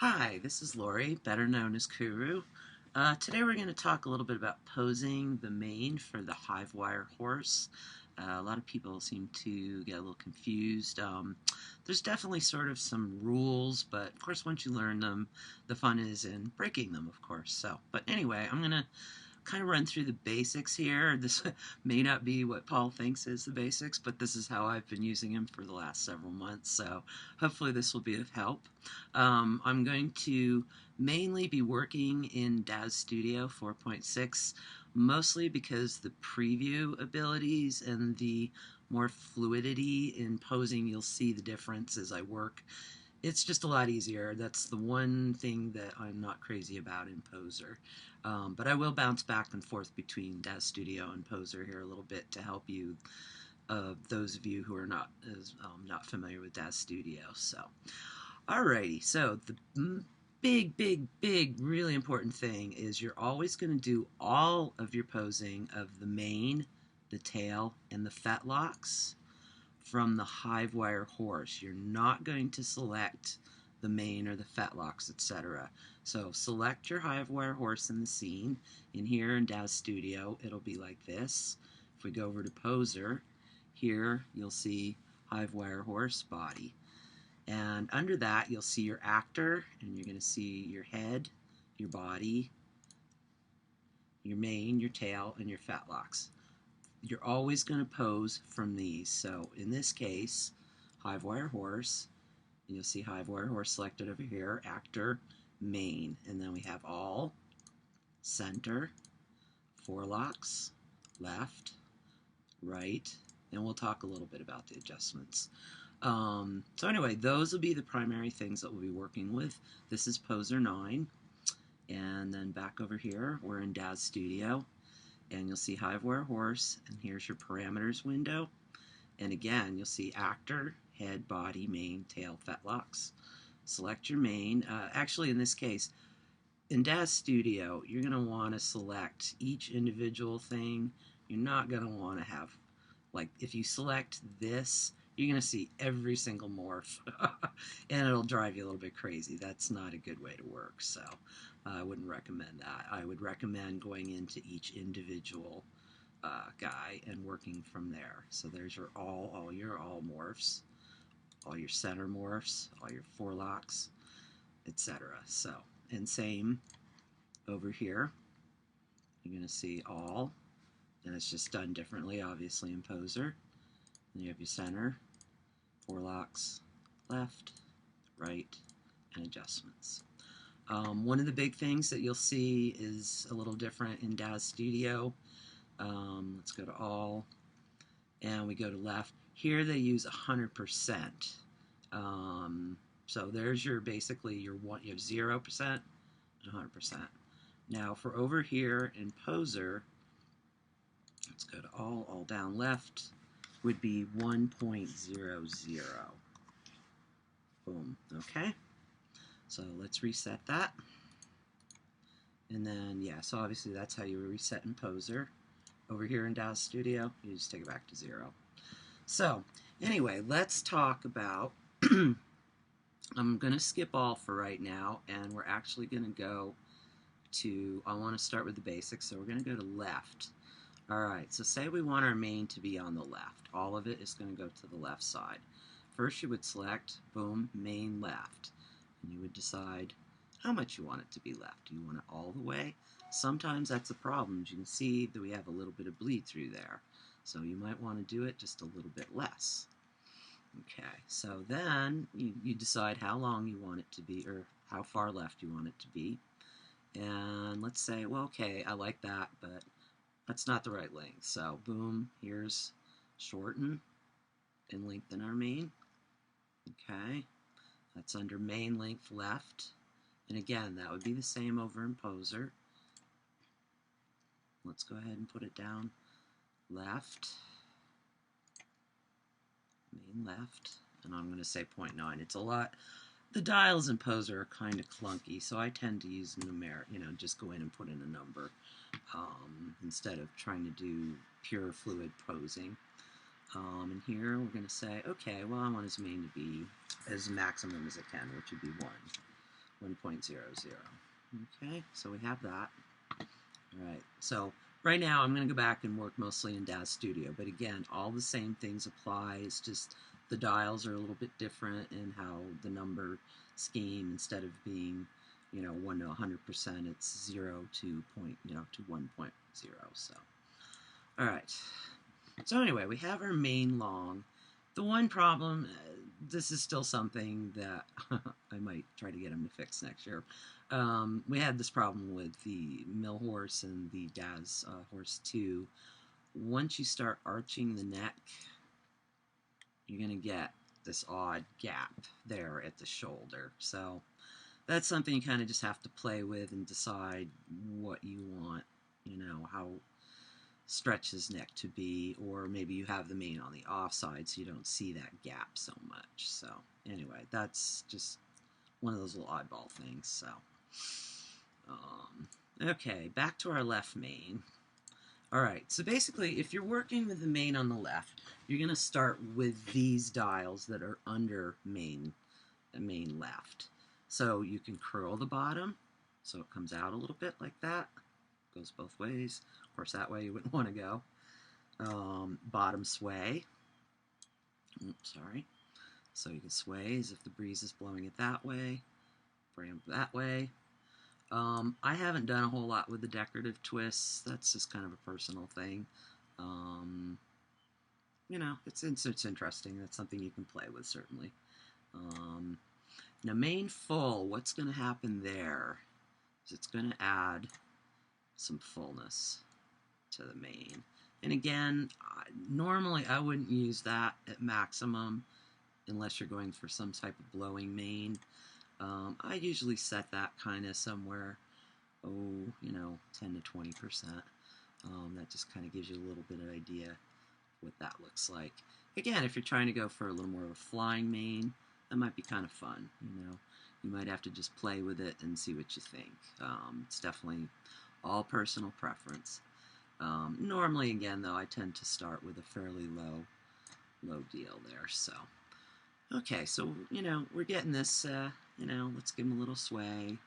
Hi, this is Lori, better known as Kuru. Today we're going to talk a little bit about posing the mane for the HiveWire horse. A lot of people seem to get a little confused. There's definitely sort of some rules, but of course once you learn them, the fun is in breaking them, of course. But anyway, I'm going to kind of run through the basics here. This may not be what Paul thinks is the basics, but this is how I've been using him for the last several months, so hopefully this will be of help. I'm going to mainly be working in Daz Studio 4.6, mostly because the preview abilities and the more fluidity in posing, you'll see the difference as I work. It's just a lot easier. That's the one thing that I'm not crazy about in Poser. But I will bounce back and forth between Daz Studio and Poser here a little bit to help you, those of you who are not familiar with Daz Studio. So, alrighty. So the big, really important thing is you're always going to do all of your posing of the mane, the tail, and the fetlocks from the HiveWire horse. You're not going to select the mane or the fetlocks, etc. So select your HiveWire horse in the scene. In here in Daz Studio, it'll be like this. If we go over to Poser, here you'll see HiveWire horse body. And under that, you'll see your actor, and you're going to see your head, your body, your mane, your tail, and your fetlocks. You're always going to pose from these. So in this case, HiveWire horse, and you'll see HiveWire horse selected over here, actor, mane, and then we have all, center, forelocks, left, right, and we'll talk a little bit about the adjustments. So anyway, those will be the primary things that we'll be working with. This is Poser 9, and then back over here, we're in Daz Studio. And you'll see HiveWire horse, and here's your parameters window. And again, you'll see actor, head, body, mane, tail, fetlocks. Select your mane. Actually, in this case, in Daz Studio, you're going to want to select each individual thing. You're not going to want to have, like, if you select this, you're going to see every single morph, and it'll drive you a little bit crazy. That's not a good way to work, so I wouldn't recommend that. I would recommend going into each individual guy and working from there. So there's your all your all morphs, all your center morphs, all your forelocks, etc. So, and same over here. You're going to see all, and it's just done differently, obviously, in Poser. Then you have your center, forelocks, left, right, and adjustments. One of the big things that you'll see is a little different in Daz Studio. Let's go to all, and we go to left. Here they use 100%. So there's your basically your one. You have 0% and 100%. Now for over here in Poser, let's go to all down left would be 1.00. Boom. Okay. So let's reset that. And then, yeah, so obviously that's how you reset in Poser. Over here in Daz Studio, you just take it back to 0. So, anyway, let's talk about, I'm going to skip all for right now, and we're actually going to go to, I want to start with the basics, so we're going to go to left. Alright, so say we want our mane to be on the left. All of it is going to go to the left side. First you would select, boom, mane left. And you would decide how much you want it to be left. Do you want it all the way? Sometimes that's a problem. As you can see that we have a little bit of bleed through there. So you might want to do it just a little bit less. Okay, so then you decide how long you want it to be, or how far left you want it to be. And let's say, well, okay, I like that, but that's not the right length. So, boom, here's shorten and lengthen our mane. Okay, that's under mane length left. And again, that would be the same over in Poser. Let's go ahead and put it down left, mane left, and I'm going to say 0.9. It's a lot. The dials in Poser are kind of clunky, so I tend to use numeric, just go in and put in a number instead of trying to do pure fluid posing. And here we're going to say, okay, well, I want his mane to be as maximum as it can, which would be 1. 1.00. Okay, so we have that. All right, so right now I'm going to go back and work mostly in Daz Studio, but again, all the same things apply. It's just the dials are a little bit different in how the number scheme, instead of being, 1 to 100%, it's 0 to to 1.0. So, all right. So anyway, we have our main long. The one problem, this is still something that I might try to get him to fix next year. We had this problem with the Mill Horse and the Daz Horse 2. Once you start arching the neck, you're going to get this odd gap there at the shoulder. So that's something you kind of just have to play with and decide what you want, how stretch his neck to be, or maybe you have the mane on the offside so you don't see that gap so much. So anyway, that's just one of those little oddball things. So okay, back to our left mane. All right, so basically if you're working with the mane on the left, you're going to start with these dials that are under mane left. So you can curl the bottom so it comes out a little bit like that. Goes both ways. Of course, that way you wouldn't want to go. Bottom sway. Oops, sorry. So you can sway as if the breeze is blowing it that way. Bring it that way. I haven't done a whole lot with the decorative twists. That's just kind of a personal thing. It's interesting. That's something you can play with, certainly. Now, mane full, what's going to happen there is it's going to add some fullness to the mane. And again, normally I wouldn't use that at maximum unless you're going for some type of blowing mane. I usually set that kind of somewhere, 10 to 20%. That just kind of gives you a little bit of idea what that looks like. Again, if you're trying to go for a little more of a flying mane, that might be kind of fun. You might have to just play with it and see what you think. It's definitely all personal preference. Normally, again, though, I tend to start with a fairly low deal there. So, okay, so, we're getting this, let's give him a little sway.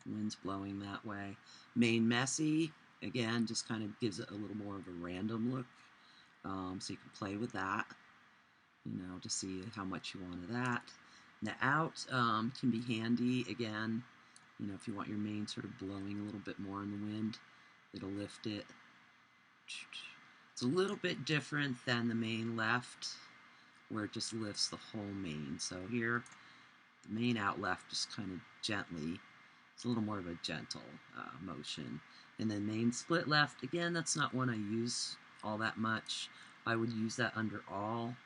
Wind's blowing that way. Mane messy, again, just kind of gives it a little more of a random look. So you can play with that, to see how much you want of that. Now, out can be handy, again, if you want your mane sort of blowing a little bit more in the wind, it'll lift it. It's a little bit different than the mane left, where it just lifts the whole mane. So here, the mane out left just kind of gently. It's a little more of a gentle motion. And then mane split left, again, that's not one I use all that much. I would use that under all.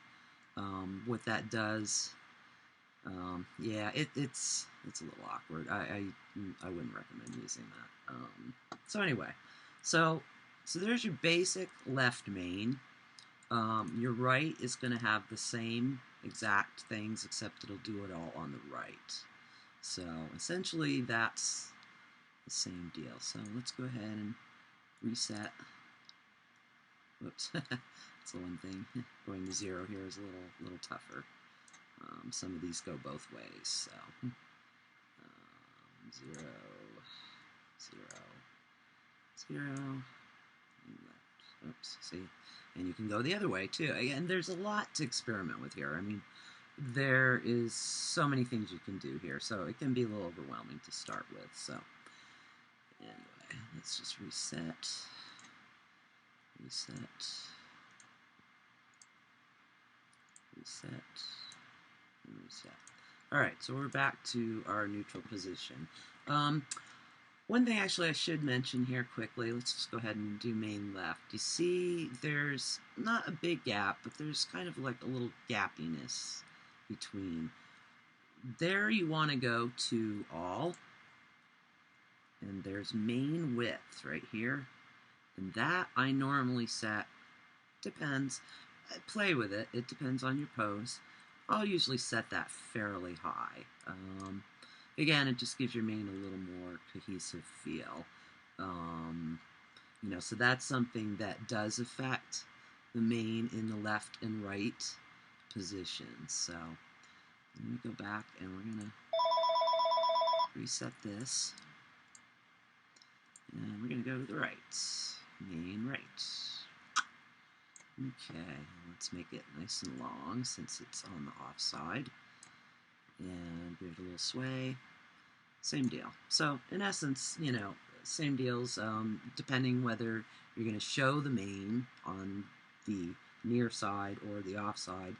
What that does, it's a little awkward. I wouldn't recommend using that. So anyway, so there's your basic left mane. Your right is going to have the same exact things, except it'll do it all on the right. So essentially that's the same deal. So let's go ahead and reset. Whoops, that's the one thing. Going to 0 here is a little tougher. Some of these go both ways. So 0, 0, 0, left. Oops, see? And you can go the other way too. Again, there's a lot to experiment with here. I mean, there is so many things you can do here, so it can be a little overwhelming to start with. So anyway, let's just reset, reset, and reset. All right, so we're back to our neutral position. One thing actually I should mention here quickly, let's just go ahead and do mane left. You see there's not a big gap, but there's kind of like a little gappiness between. There you want to go to all, and there's mane width right here, and that I normally set, depends, play with it, it depends on your pose. I'll usually set that fairly high. Again, it just gives your mane a little more cohesive feel. So that's something that does affect the mane in the left and right positions. So let me go back and we're going to reset this, and we're going to go to the right, mane right. Okay, let's make it nice and long since it's on the off side, and give it a little sway. Same deal. So in essence, you know, same deals, depending whether you're going to show the mane on the near side or the off side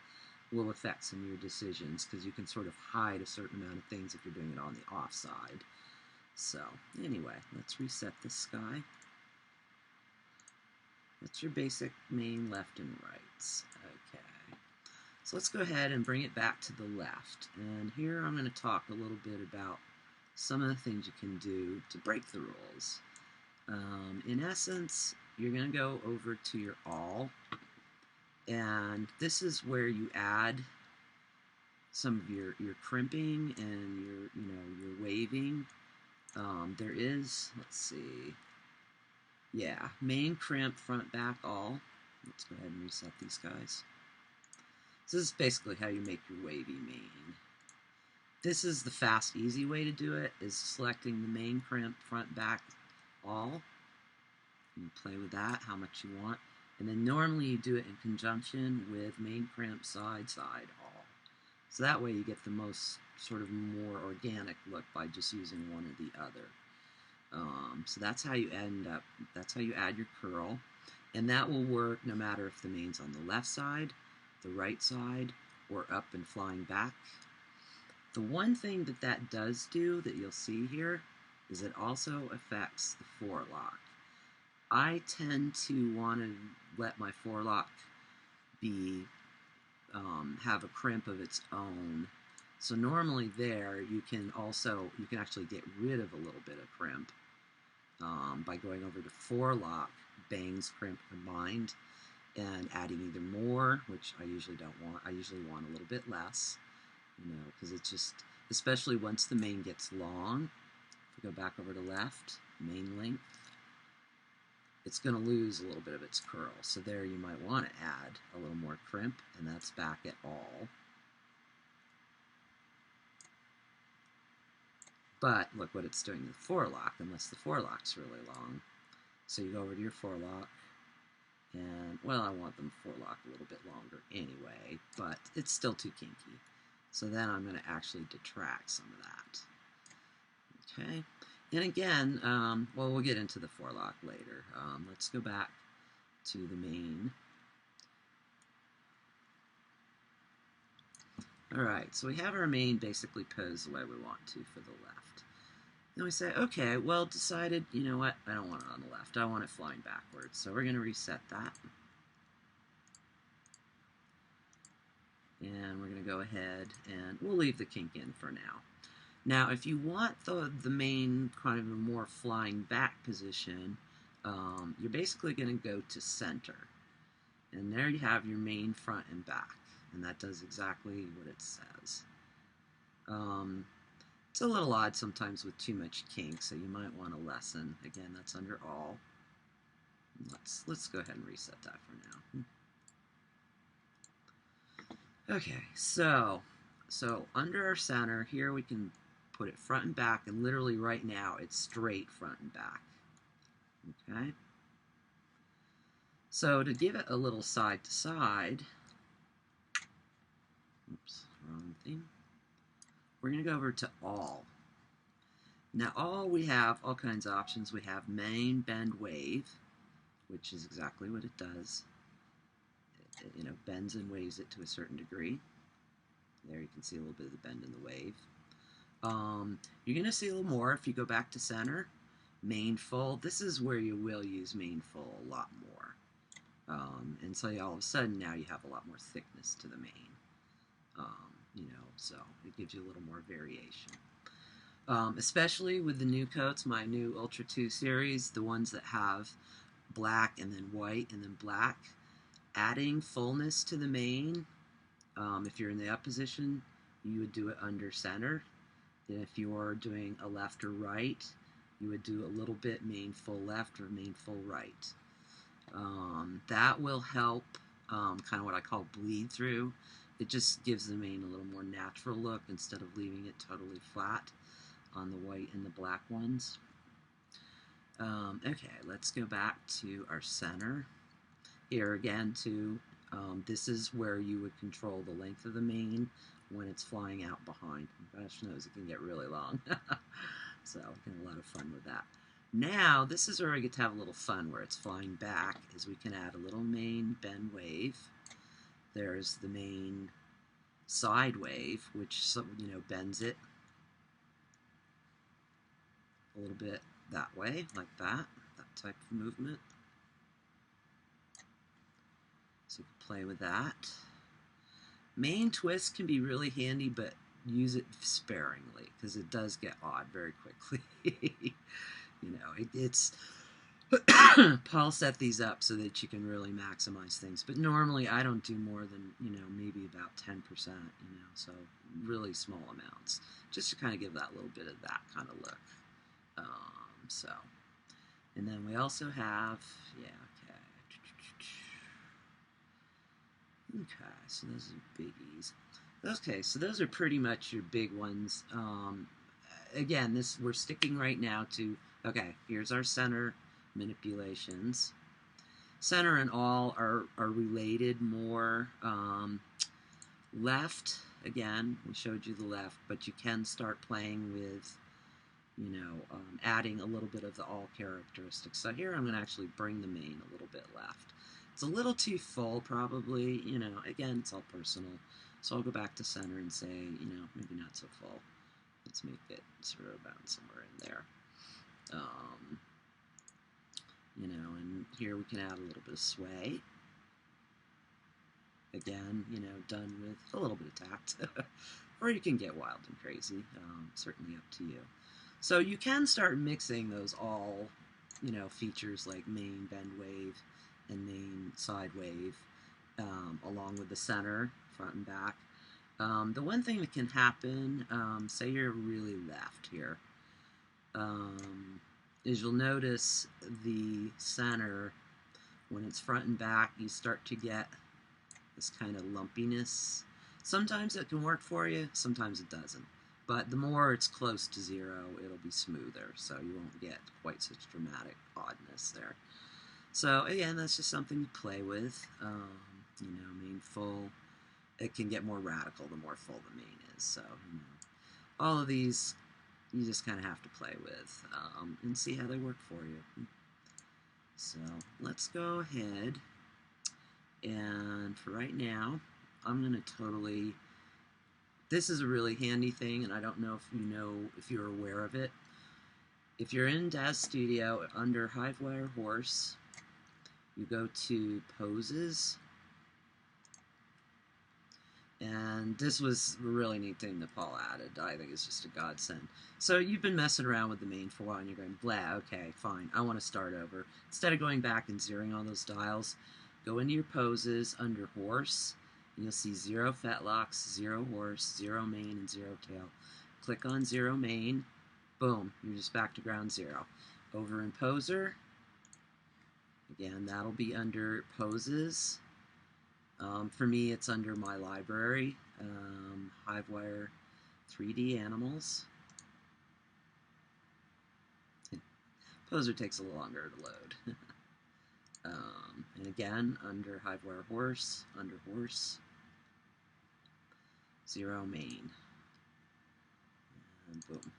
will affect some of your decisions, because you can sort of hide a certain amount of things if you're doing it on the off side. So anyway, let's reset this guy. That's your basic mane left and right. Okay. So let's go ahead and bring it back to the left. And here I'm going to talk a little bit about some of the things you can do to break the rules. In essence, you're going to go over to your all, and this is where you add some of your crimping and your waving. There is, let's see, yeah, mane, crimp, front, back, all. Let's go ahead and reset these guys. So this is basically how you make your wavy mane. This is the fast, easy way to do it, is selecting the mane, crimp, front, back, all. You play with that, how much you want. And then normally you do it in conjunction with mane, crimp, side, side, all. So that way you get the most sort of more organic look by just using one or the other. So that's how you that's how you add your curl. And that will work no matter if the mane's on the left side, the right side, or up and flying back. The one thing that does do that you'll see here is it also affects the forelock. I tend to want to let my forelock be have a crimp of its own. So normally there you can actually get rid of a little bit of crimp by going over to forelock, bangs, crimp combined, and adding either more, which I usually don't want. I usually want a little bit less. You know, because it's just, especially once the mane gets long, if we go back over to left, mane length, it's going to lose a little bit of its curl. So there you might want to add a little more crimp, and that's back at all. But look what it's doing to the forelock, unless the forelock's really long. So you go over to your forelock, and, well, I want them forelock a little bit longer anyway, but it's still too kinky. So then I'm going to actually detract some of that. Okay, and again, well, we'll get into the forelock later. Let's go back to the mane. All right, so we have our mane basically posed the way we want to for the left. Then we say, okay, well, decided, you know what, I don't want it on the left. I want it flying backwards. So we're going to reset that. And we're going to go ahead and we'll leave the kink in for now. Now, if you want the mane kind of a more flying back position, you're basically going to go to center. And there you have your mane front and back. And that does exactly what it says. It's a little odd sometimes with too much kink, so you might want to lessen. Again, that's under all. Let's go ahead and reset that for now. Okay, so under our center, here we can put it front and back, and literally right now it's straight front and back. Okay? So to give it a little side to side, oops, wrong thing, we're going to go over to all. Now all, we have all kinds of options. We have mane, bend, wave, which is exactly what it does. You know, bends and waves it to a certain degree. There you can see a little bit of the bend in the wave. You're going to see a little more if you go back to center. Mane full. This is where you will use mane full a lot more. And so all of a sudden now you have a lot more thickness to the mane. You know, so it gives you a little more variation. Especially with the new coats, my new Ultra 2 series, the ones that have black and then white and then black. Adding fullness to the mane, if you're in the up position, you would do it under center. And if you're doing a left or right, you would do a little bit mane full left or mane full right. That will help kind of what I call bleed through. It just gives the mane a little more natural look instead of leaving it totally flat. on the white and the black ones. Okay, let's go back to our center. Here again, too, this is where you would control the length of the mane when it's flying out behind. Gosh knows it can get really long. So we get a lot of fun with that. Now, this is where we get to have a little fun where it's flying back, is we can add a little mane bend wave. There's the mane side wave, which, bends it a little bit that way, like that type of movement. So you can play with that. Mane twist can be really handy, but use it sparingly because it does get odd very quickly. It's Paul set these up so that you can really maximize things, but normally I don't do more than maybe about 10%, so really small amounts, just to kind of give that little bit of that kind of look. And then we also have, okay, so those are biggies. Okay, so those are pretty much your big ones. Again, we're sticking right now to, okay, here's our center manipulations. Center and all are related more. Left, again, we showed you the left, but you can start playing with, adding a little bit of the all characteristics. So here I'm going to actually bring the mane a little bit left. It's a little too full, probably, again, it's all personal. So I'll go back to center and say, maybe not so full. Let's make it sort of about somewhere in there. And here we can add a little bit of sway. Again, done with a little bit of tact. Or you can get wild and crazy. Certainly up to you. So you can start mixing those all, features like mane bend wave and mane side wave, along with the center, front and back. The one thing that can happen, say you're really left here, is you'll notice the center, when it's front and back, you start to get this kind of lumpiness. Sometimes it can work for you, sometimes it doesn't. But the more it's close to zero, it'll be smoother, so you won't get quite such dramatic oddness there. So again, that's just something to play with. Mane full. It can get more radical the more full the mane is. So all of these you just kind of have to play with and see how they work for you. So let's go ahead, and for right now, I'm going to totally. This is a really handy thing, and I don't know if you're aware of it. If you're in Daz Studio under HiveWire Horse, you go to Poses, and this was a really neat thing that Paul added. I think it's just a godsend. So you've been messing around with the mane for a while, and you're going, blah, okay, fine, I want to start over. Instead of going back and zeroing all those dials, go into your Poses under Horse, and you'll see 0 fetlocks, 0 horse, 0 mane, and 0 tail. Click on 0 mane, boom, you're just back to ground zero. Over in Poser, again, that'll be under Poses. For me, it's under my library, HiveWire 3D Animals. Poser takes a little longer to load. And again, under HiveWire Horse, under Horse, 0 mane. And boom.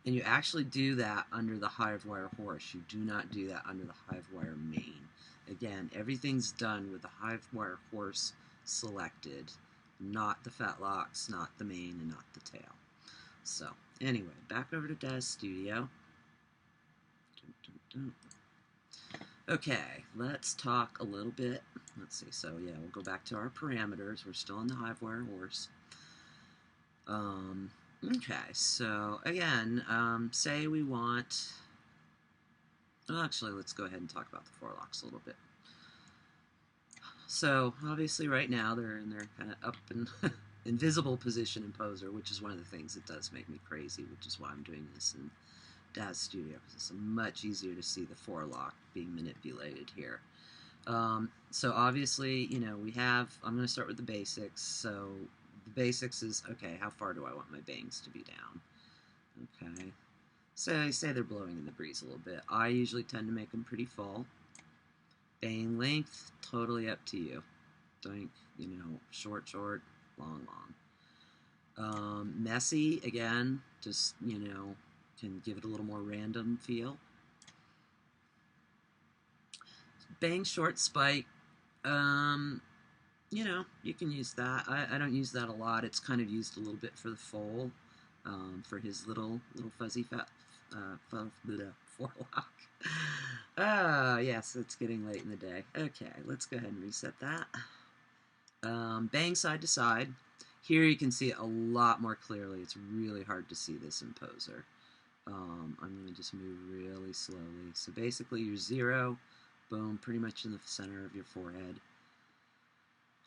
And you actually do that under the HiveWire Horse. You do not do that under the HiveWire Mane. Again, everything's done with the HiveWire Horse selected, not the fetlocks, not the mane, and not the tail. So, anyway, back over to Daz Studio. Okay, let's talk a little bit. Let's see, so yeah, we'll go back to our parameters. We're still in the HiveWire Horse. Okay, so again, say we want, well, actually, let's go ahead and talk about the forelocks a little bit. So obviously right now they're in their kind of up and invisible position in Poser, which is one of the things that does make me crazy, which is why I'm doing this in Daz Studio, because it's much easier to see the forelock being manipulated here. So obviously, we have, I'm going to start with the basics. So The basics is, okay, how far do I want my bangs to be down? Okay. So say they're blowing in the breeze a little bit. I usually tend to make them pretty full. Bang length, totally up to you. Don't, short, short, long, long. Messy, again, just, can give it a little more random feel. Bang short spike, you can use that. I don't use that a lot. It's kind of used a little bit for the foal, for his little fuzzy forelock. Yes, it's getting late in the day. Okay, let's go ahead and reset that. Bang side to side. Here you can see it a lot more clearly. It's really hard to see this in Poser. I'm going to just move really slowly. So basically your 0, boom, pretty much in the center of your forehead.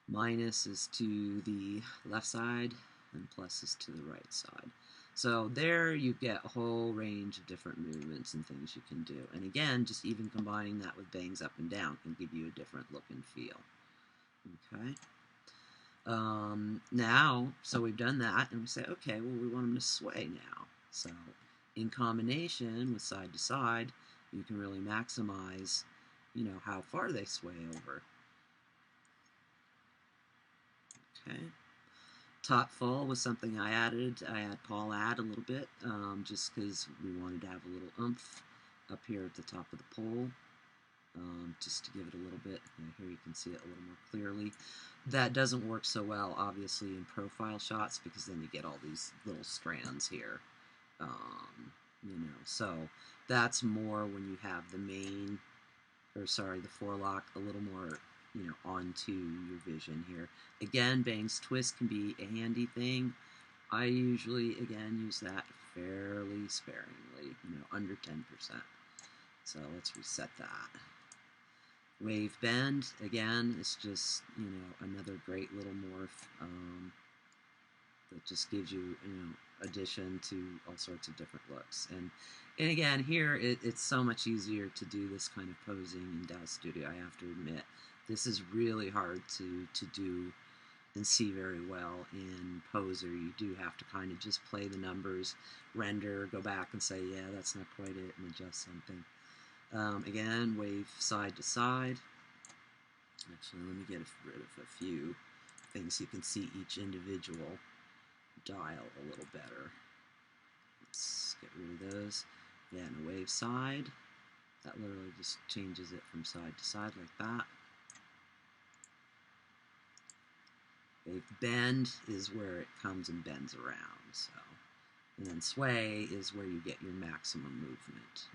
Minus is to the left side, and plus is to the right side. So there you get a whole range of different movements and things you can do. And again, just even combining that with bangs up and down can give you a different look and feel. Okay. Now, so we've done that, and we say, okay, well, we want them to sway now. So in combination with side to side, you can really maximize, how far they sway over. Okay. Top full was something I added. I had Paul add a little bit, just because we wanted to have a little oomph up here at the top of the pole, just to give it a little bit. Here you can see it a little more clearly. That doesn't work so well, obviously, in profile shots, because then you get all these little strands here. So that's more when you have the mane, or sorry, the forelock a little more, onto your vision here. Again, bangs twist can be a handy thing. I usually, again, use that fairly sparingly, under 10%. So let's reset that. Wave bend, again, it's just, another great little morph that just gives you, addition to all sorts of different looks. And again, here, it's so much easier to do this kind of posing in Daz Studio, I have to admit. This is really hard to do and see very well in Poser. You do have to kind of just play the numbers, render, go back and say, yeah, that's not quite it, and adjust something. Again, wave side to side. Actually, let me get rid of a few things so you can see each individual dial a little better. Let's get rid of those. Yeah, and a wave side. That literally just changes it from side to side like that. Wave bend is where it comes and bends around. So, and then sway is where you get your maximum movement.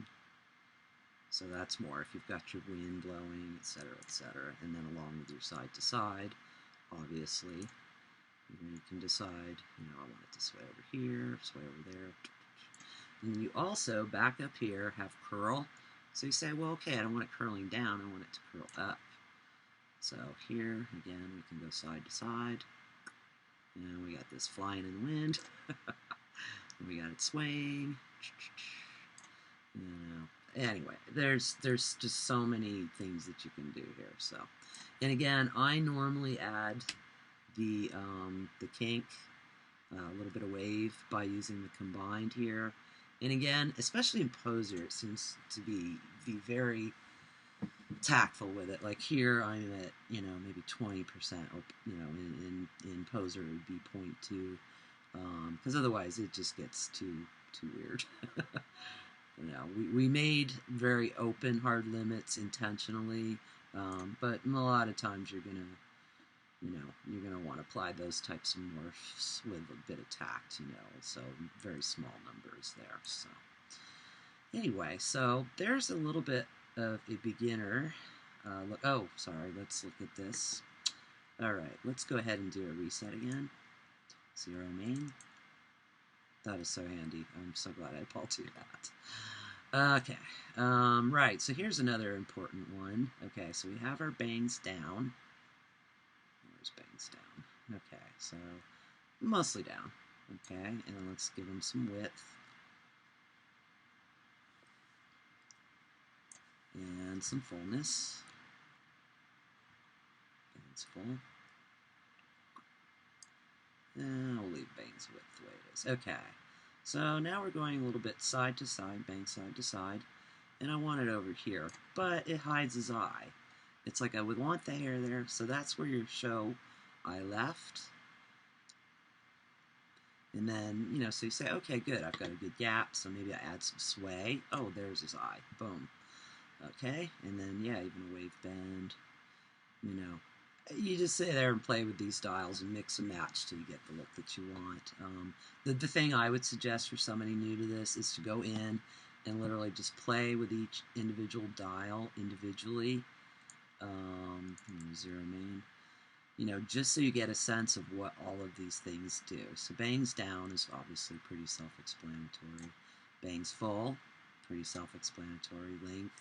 So that's more if you've got your wind blowing, etc., etc. And then along with your side to side, obviously, you can decide, I want it to sway over here, sway over there. And then you also, back up here, have curl. So you say, well, okay, I don't want it curling down, I want it to curl up. So here, again, we can go side to side. And we got this flying in the wind. And we got it swaying. Anyway, there's just so many things that you can do here. So, and again, I normally add the kink, a little bit of wave by using the combined here. And again, especially in Poser, it seems to be very tactful with it. Like here, I'm at maybe 20%, or in Poser it would be 0.2, because otherwise it just gets too weird. We made very open hard limits intentionally, but a lot of times you're gonna want to apply those types of morphs with a bit of tact, so very small numbers there. So anyway, so there's a little bit of a beginner look. Oh, sorry, let's look at this. Alright, let's go ahead and do a reset again. 0 main. That is so handy. I'm so glad I pulled to that. Okay, right, so here's another important one. Okay, so we have our bangs down. Where's bangs down? Okay, so mostly down. Okay, and let's give them some width. And some fullness. And it's full. We'll leave bangs width the way it is. Okay. So now we're going a little bit side to side, bang side to side, and I want it over here, but it hides his eye. It's like I would want the hair there, so that's where you show eye left. And then, you know, so you say, okay, good, I've got a good gap, so maybe I add some sway. Oh, there's his eye. Boom. Okay, and then, yeah, even a wave bend, you know. You just sit there and play with these dials and mix and match till you get the look that you want. The thing I would suggest for somebody new to this is to go in and literally just play with each individual dial individually. Zero main. You know, just so you get a sense of what all of these things do. So bangs down is obviously pretty self-explanatory. Bangs full, pretty self-explanatory. Length,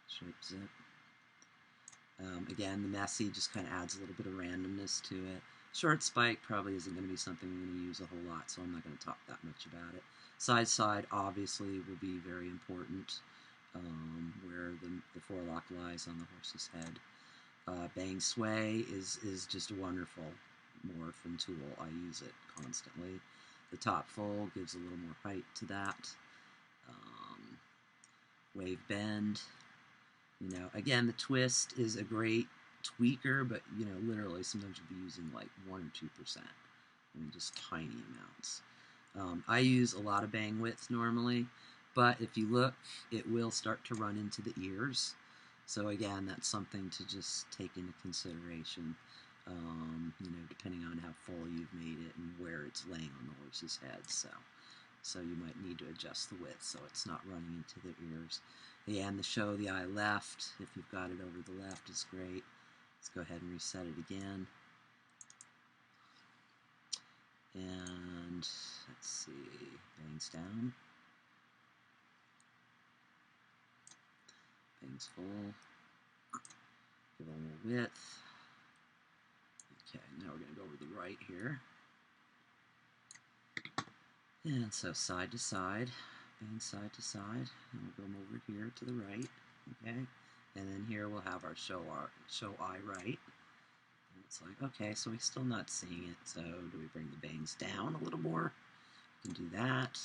shape, zip. Again, the messy just kind of adds a little bit of randomness to it. Short spike probably isn't going to be something we're going to use a whole lot, so I'm not going to talk that much about it. Side side obviously will be very important, where the forelock lies on the horse's head. Bang sway is just a wonderful morph tool. I use it constantly. The top fold gives a little more height to that. Wave bend. You know, again, the twist is a great tweaker, but, you know, literally sometimes you'll be using like 1 or 2%. I mean, just tiny amounts. I use a lot of bang width normally, but if you look, it will start to run into the ears. So again, that's something to just take into consideration, you know, depending on how full you've made it and where it's laying on the horse's head. So you might need to adjust the width so it's not running into the ears. And the show the eye left, if you've got it over the left, is great. Let's go ahead and reset it again. And let's see, bangs down. Bangs full. Give it a little width. Okay, now we're going to go over the right here. And so side to side, bang side to side, and we'll go over here to the right, okay? And then here we'll have our show eye right. And it's like, okay, so we're still not seeing it, so do we bring the bangs down a little more? We can do that.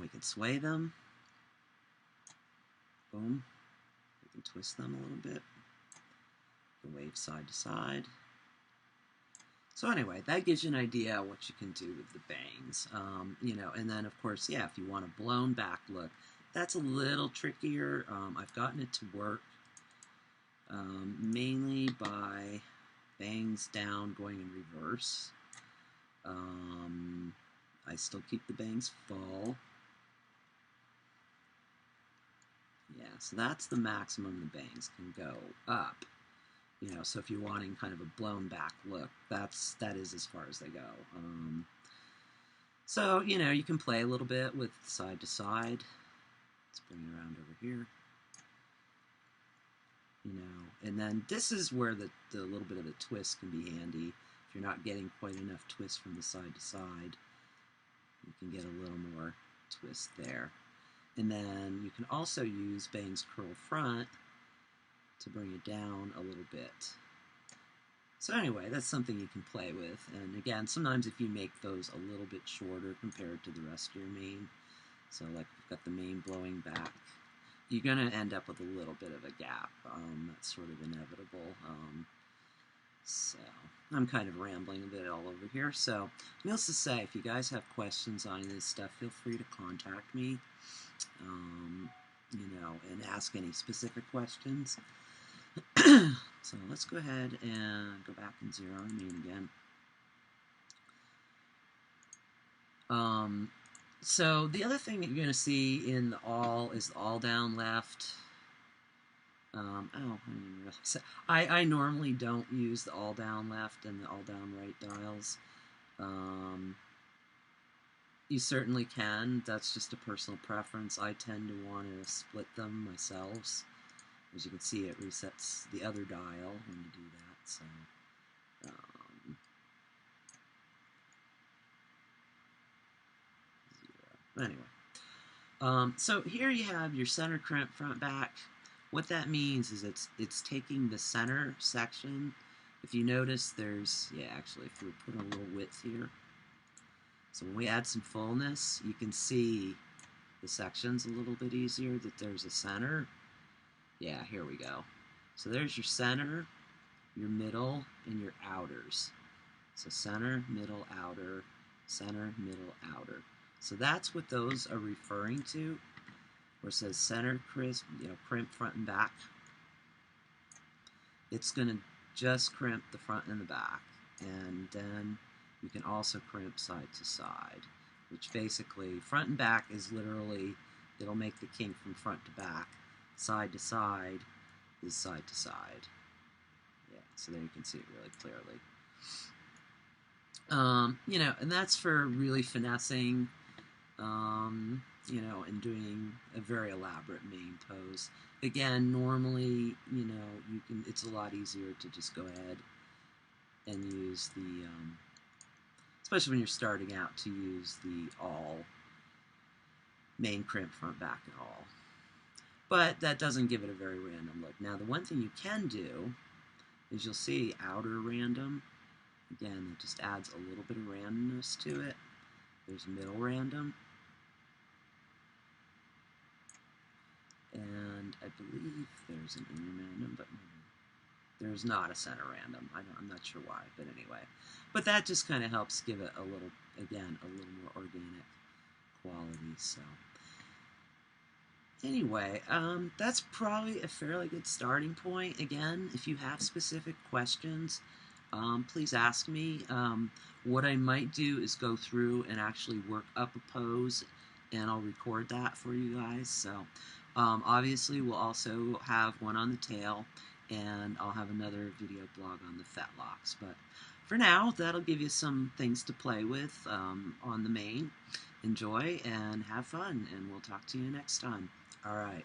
We can sway them. Boom. We can twist them a little bit. The wave side to side. So anyway, that gives you an idea of what you can do with the bangs. You know, and then of course, yeah, if you want a blown back look, that's a little trickier. I've gotten it to work mainly by bangs down going in reverse. I still keep the bangs full. Yeah, so that's the maximum the bangs can go up. You know, so if you're wanting kind of a blown back look, that is as far as they go. So, you know, you can play a little bit with side to side. Let's bring it around over here. You know, and then this is where the little bit of a twist can be handy. If you're not getting quite enough twist from the side to side, you can get a little more twist there. And then you can also use bangs curl front to bring it down a little bit. So anyway, that's something you can play with. And again, sometimes if you make those a little bit shorter compared to the rest of your mane, so like you've got the mane blowing back, you're going to end up with a little bit of a gap. That's sort of inevitable. So I'm kind of rambling a bit all over here. So needless to say, if you guys have questions on this stuff, feel free to contact me, you know, and ask any specific questions. So let's go ahead and go back and zero our mane again. So the other thing that you're going to see in the all is the all down left. I didn't even realize. I normally don't use the all down left and the all down right dials. You certainly can. That's just a personal preference. I tend to want to split them myself. As you can see, it resets the other dial when you do that. So, anyway, so here you have your center crimp front back. What that means is it's taking the center section, if you notice, there's, yeah, actually, if we put a little width here, so when we add some fullness, you can see the sections a little bit easier, that there's a center. Yeah, here we go. So there's your center, your middle, and your outers. So center, middle, outer, center, middle, outer. So that's what those are referring to, where it says center, crisp, crimp front and back. It's going to just crimp the front and the back, and then you can also crimp side to side, which basically front and back is literally, it'll make the kink from front to back. Side to side is side to side. Yeah, so there you can see it really clearly. And that's for really finessing, and doing a very elaborate mane pose. Again, normally, it's a lot easier to just go ahead and use the, especially when you're starting out, to use the all mane crimp front back and all. But that doesn't give it a very random look. Now, the one thing you can do is you'll see outer random. Again, it just adds a little bit of randomness to it. There's middle random. And I believe there's an inner random, but there's not a center random. I'm not sure why, but anyway. But that just kind of helps give it a little, again, a little more organic quality. So anyway, that's probably a fairly good starting point. Again, if you have specific questions, please ask me. What I might do is go through and actually work up a pose, and I'll record that for you guys. So obviously we'll also have one on the tail, and I'll have another video blog on the fetlocks. But for now, that'll give you some things to play with on the mane. Enjoy and have fun, and we'll talk to you next time. All right.